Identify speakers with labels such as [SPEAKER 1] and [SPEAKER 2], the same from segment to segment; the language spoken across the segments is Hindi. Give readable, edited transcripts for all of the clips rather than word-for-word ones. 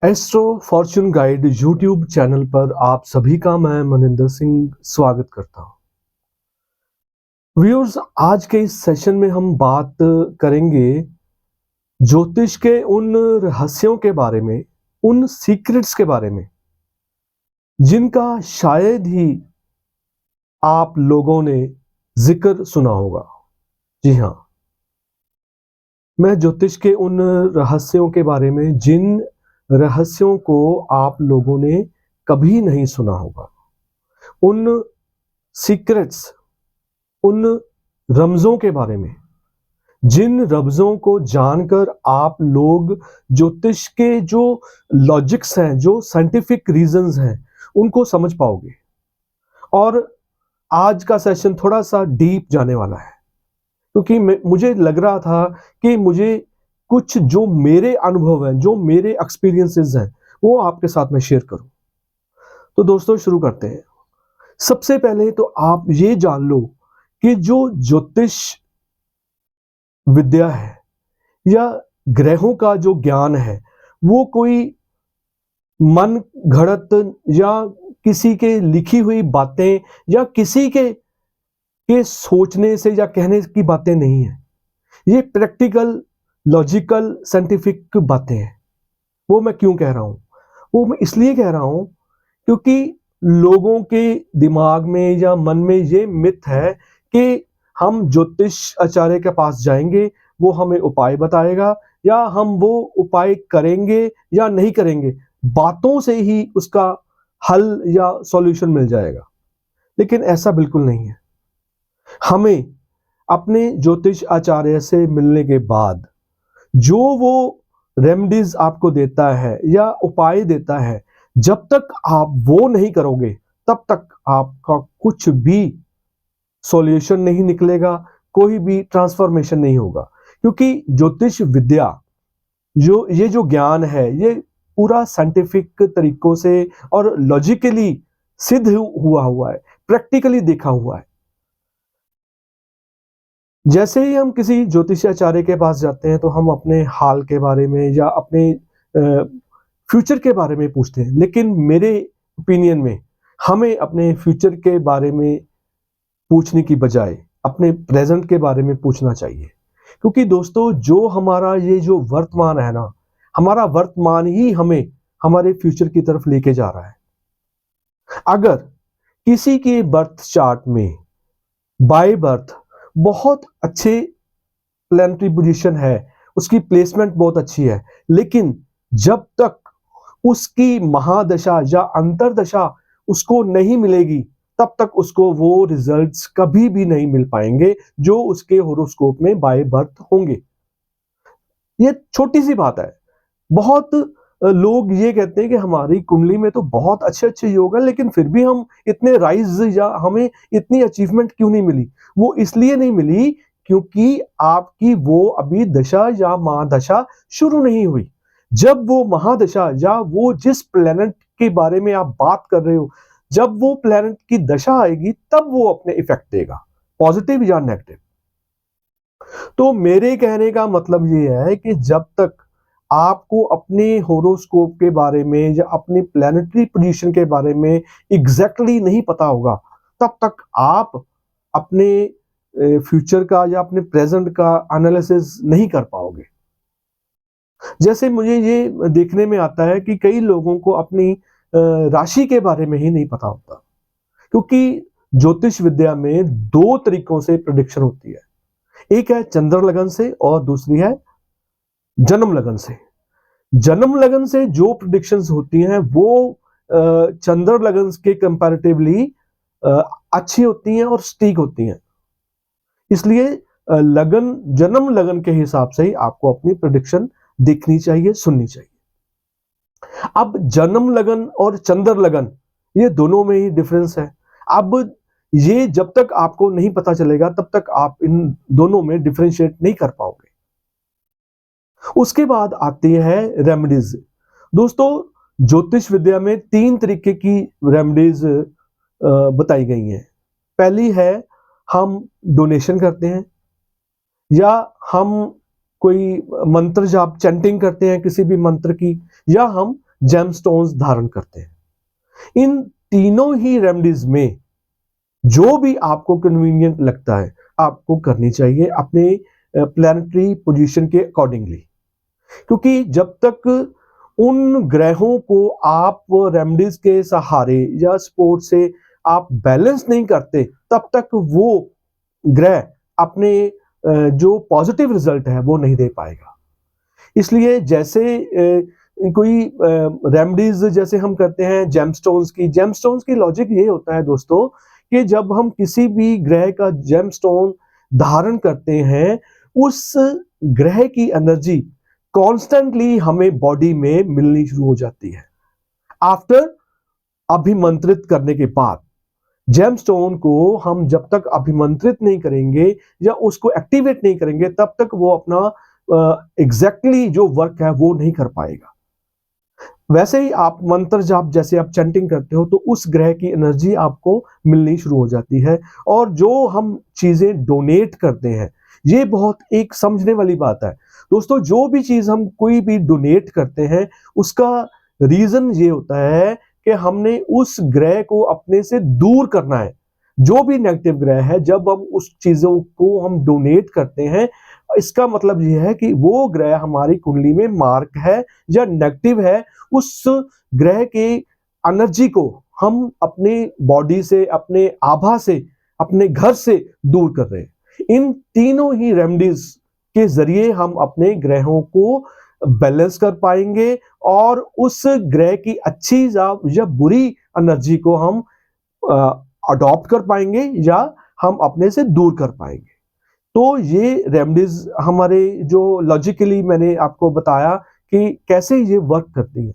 [SPEAKER 1] Astro Fortune guide YouTube channel पर आप सभी का मैं मनिंदर सिंह स्वागत करता हूं। व्यूअर्स, आज के इस सेशन में हम बात करेंगे ज्योतिष के उन रहस्यों के बारे में, उन सीक्रेट्स के बारे में जिनका शायद ही आप लोगों ने जिक्र सुना होगा। जी हाँ, मैं ज्योतिष के उन रहस्यों के बारे में जिन रहस्यों को आप लोगों ने कभी नहीं सुना होगा, उन सीक्रेट्स, उन रमजों के बारे में जिन रमजों को जानकर आप लोग ज्योतिष के जो लॉजिक्स हैं, जो साइंटिफिक रीजंस हैं, उनको समझ पाओगे। और आज का सेशन थोड़ा सा डीप जाने वाला है, क्योंकि मुझे लग रहा था कि मुझे कुछ जो मेरे अनुभव हैं, जो मेरे एक्सपीरियंसेस हैं, वो आपके साथ में शेयर करूं। तो दोस्तों, शुरू करते हैं। सबसे पहले तो आप ये जान लो कि जो ज्योतिष विद्या है या ग्रहों का जो ज्ञान है, वो कोई मन घड़त या किसी के लिखी हुई बातें या किसी के सोचने से या कहने की बातें नहीं है। ये प्रैक्टिकल, लॉजिकल, साइंटिफिक बातें हैं। वो मैं क्यों कह रहा हूं? वो मैं इसलिए कह रहा हूं क्योंकि लोगों के दिमाग में या मन में ये मिथ है कि हम ज्योतिष आचार्य के पास जाएंगे, वो हमें उपाय बताएगा, या हम वो उपाय करेंगे या नहीं करेंगे, बातों से ही उसका हल या सॉल्यूशन मिल जाएगा। लेकिन ऐसा बिल्कुल नहीं है। हमें अपने ज्योतिष आचार्य से मिलने के बाद जो वो रेमेडीज आपको देता है या उपाय देता है, जब तक आप वो नहीं करोगे तब तक आपका कुछ भी सॉल्यूशन नहीं निकलेगा, कोई भी ट्रांसफॉर्मेशन नहीं होगा। क्योंकि ज्योतिष विद्या, ये जो ज्ञान है, ये पूरा साइंटिफिक तरीकों से और लॉजिकली सिद्ध हुआ है, प्रैक्टिकली देखा हुआ है। जैसे ही हम किसी ज्योतिषाचार्य के पास जाते हैं तो हम अपने हाल के बारे में या अपने फ्यूचर के बारे में पूछते हैं, लेकिन मेरे ओपिनियन में हमें अपने फ्यूचर के बारे में पूछने की बजाय अपने प्रेजेंट के बारे में पूछना चाहिए। क्योंकि दोस्तों, जो हमारा ये जो वर्तमान है ना, हमारा वर्तमान ही हमें हमारे फ्यूचर की तरफ लेके जा रहा है। अगर किसी के बर्थ चार्ट में बाय बर्थ बहुत अच्छे प्लैनेटरी पोजीशन है, उसकी प्लेसमेंट बहुत अच्छी है, लेकिन जब तक उसकी महादशा या अंतरदशा उसको नहीं मिलेगी, तब तक उसको वो रिजल्ट्स कभी भी नहीं मिल पाएंगे जो उसके होरोस्कोप में बाय बर्थ होंगे। ये छोटी सी बात है। बहुत लोग ये कहते हैं कि हमारी कुंडली में तो बहुत अच्छे अच्छे योग है, लेकिन फिर भी हम इतने राइज या हमें इतनी अचीवमेंट क्यों नहीं मिली? वो इसलिए नहीं मिली क्योंकि आपकी वो अभी दशा या महादशा शुरू नहीं हुई। जब वो महादशा या वो जिस प्लेनेट के बारे में आप बात कर रहे हो, जब वो प्लेनेट की दशा आएगी, तब वो अपने इफेक्ट देगा, पॉजिटिव या नेगेटिव। तो मेरे कहने का मतलब ये है कि जब तक आपको अपने होरोस्कोप के बारे में या अपनी प्लैनेटरी पोजीशन के बारे में एग्जैक्टली नहीं पता होगा, तब तक आप अपने फ्यूचर का या अपने प्रेजेंट का एनालिसिस नहीं कर पाओगे। जैसे मुझे ये देखने में आता है कि कई लोगों को अपनी राशि के बारे में ही नहीं पता होता, क्योंकि ज्योतिष विद्या में दो तरीकों से प्रेडिक्शन होती है। एक है चंद्र लगन से और दूसरी है जन्म लगन से। जन्म लगन से जो प्रेडिक्शंस होती हैं वो चंद्र लगन के कंपैरेटिवली अच्छी होती हैं और स्टीक होती हैं। इसलिए लगन, जन्म लगन के हिसाब से ही आपको अपनी प्रेडिक्शन देखनी चाहिए, सुननी चाहिए। अब जन्म लगन और चंद्र लगन, ये दोनों में ही डिफरेंस है। अब ये जब तक आपको नहीं पता चलेगा तब तक आप इन दोनों में डिफरेंशिएट नहीं कर पाओगे। उसके बाद आती है रेमेडीज। दोस्तों, ज्योतिष विद्या में 3 तरीके की रेमेडीज बताई गई हैं। पहली है, हम डोनेशन करते हैं, या हम कोई मंत्र जाप चैंटिंग करते हैं किसी भी मंत्र की, या हम जेमस्टोन्स धारण करते हैं। इन तीनों ही रेमेडीज में जो भी आपको कन्वीनियंट लगता है आपको करनी चाहिए अपने प्लैनेटरी पोजीशन के अकॉर्डिंगली, क्योंकि जब तक उन ग्रहों को आप रेमेडीज के सहारे या सपोर्ट से आप बैलेंस नहीं करते तब तक वो ग्रह अपने जो पॉजिटिव रिजल्ट है वो नहीं दे पाएगा। इसलिए जैसे कोई रेमेडीज जैसे हम करते हैं जेमस्टोन्स की लॉजिक ये होता है दोस्तों कि जब हम किसी भी ग्रह का जेमस्टोन धारण करते हैं उस ग्रह की एनर्जी कॉन्स्टेंटली हमें बॉडी में मिलनी शुरू हो जाती है। आफ्टर अभिमंत्रित करने के बाद जेमस्टोन को हम जब तक अभिमंत्रित नहीं करेंगे या उसको एक्टिवेट नहीं करेंगे तब तक वो अपना एग्जैक्टली जो वर्क है वो नहीं कर पाएगा। वैसे ही आप मंत्र जाप जैसे आप चैंटिंग करते हो तो उस ग्रह की एनर्जी आपको मिलनी शुरू हो जाती है। और जो हम चीजें डोनेट करते हैं ये बहुत एक समझने वाली बात है दोस्तों, जो भी चीज हम कोई भी डोनेट करते हैं उसका रीजन ये होता है कि हमने उस ग्रह को अपने से दूर करना है। जो भी नेगेटिव ग्रह है जब हम उस चीजों को हम डोनेट करते हैं इसका मतलब यह है कि वो ग्रह हमारी कुंडली में मार्क है या नेगेटिव है, उस ग्रह के एनर्जी को हम अपने बॉडी से, अपने आभा से, अपने घर से दूर कर रहे हैं। इन तीनों ही रेमेडीज के जरिए हम अपने ग्रहों को बैलेंस कर पाएंगे और उस ग्रह की अच्छी या बुरी एनर्जी को हम अडॉप्ट कर पाएंगे या हम अपने से दूर कर पाएंगे। तो ये रेमेडीज हमारे जो लॉजिकली मैंने आपको बताया कि कैसे ये वर्क करती है।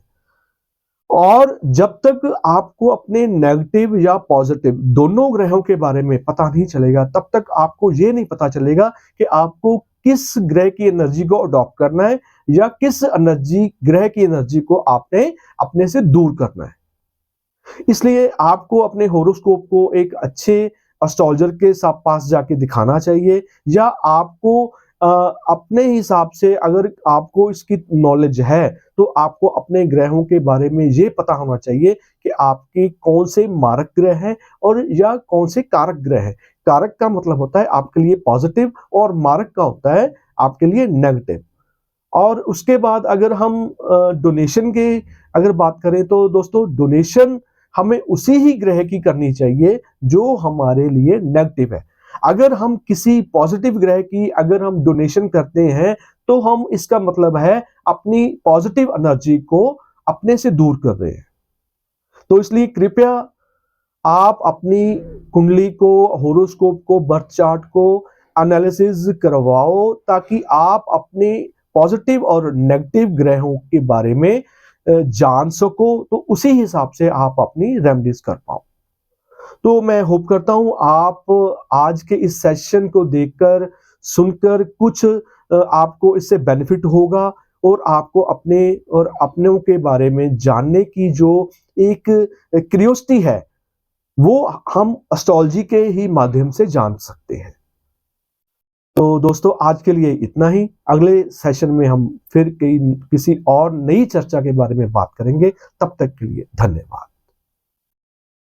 [SPEAKER 1] और जब तक आपको अपने नेगेटिव या पॉजिटिव दोनों ग्रहों के बारे में पता नहीं चलेगा तब तक आपको ये नहीं पता चलेगा कि आपको किस ग्रह की एनर्जी को अडॉप्ट करना है या किस ग्रह की एनर्जी को आपने अपने से दूर करना है। इसलिए आपको अपने होरोस्कोप को एक अच्छे एस्ट्रोलॉजर के पास जाके दिखाना चाहिए या आपको अपने हिसाब से अगर आपको इसकी नॉलेज है तो आपको अपने ग्रहों के बारे में ये पता होना चाहिए कि आपके कौन से मारक ग्रह हैं और या कौन से कारक ग्रह हैं। कारक का मतलब होता है आपके लिए पॉजिटिव और मारक का होता है आपके लिए नेगेटिव। और उसके बाद अगर हम डोनेशन के अगर बात करें तो दोस्तों डोनेशन हमें उसी ही ग्रह की करनी चाहिए जो हमारे लिए नेगेटिव है। अगर हम किसी पॉजिटिव ग्रह की अगर हम डोनेशन करते हैं तो हम इसका मतलब है अपनी पॉजिटिव एनर्जी को अपने से दूर कर रहे हैं। तो इसलिए कृपया आप अपनी कुंडली को, होरोस्कोप को, बर्थ चार्ट को एनालिसिस करवाओ ताकि आप अपने पॉजिटिव और नेगेटिव ग्रहों के बारे में जान सको, तो उसी हिसाब से आप अपनी रेमेडीज कर पाओ। तो मैं होप करता हूं आप आज के इस सेशन को देखकर, सुनकर कुछ आपको इससे बेनिफिट होगा और आपको अपने और अपनों के बारे में जानने की जो एक क्यूरियोसिटी है वो हम एस्ट्रोलॉजी के ही माध्यम से जान सकते हैं। तो दोस्तों आज के लिए इतना ही। अगले सेशन में हम फिर किसी और नई चर्चा के बारे में बात करेंगे। तब तक के लिए धन्यवाद।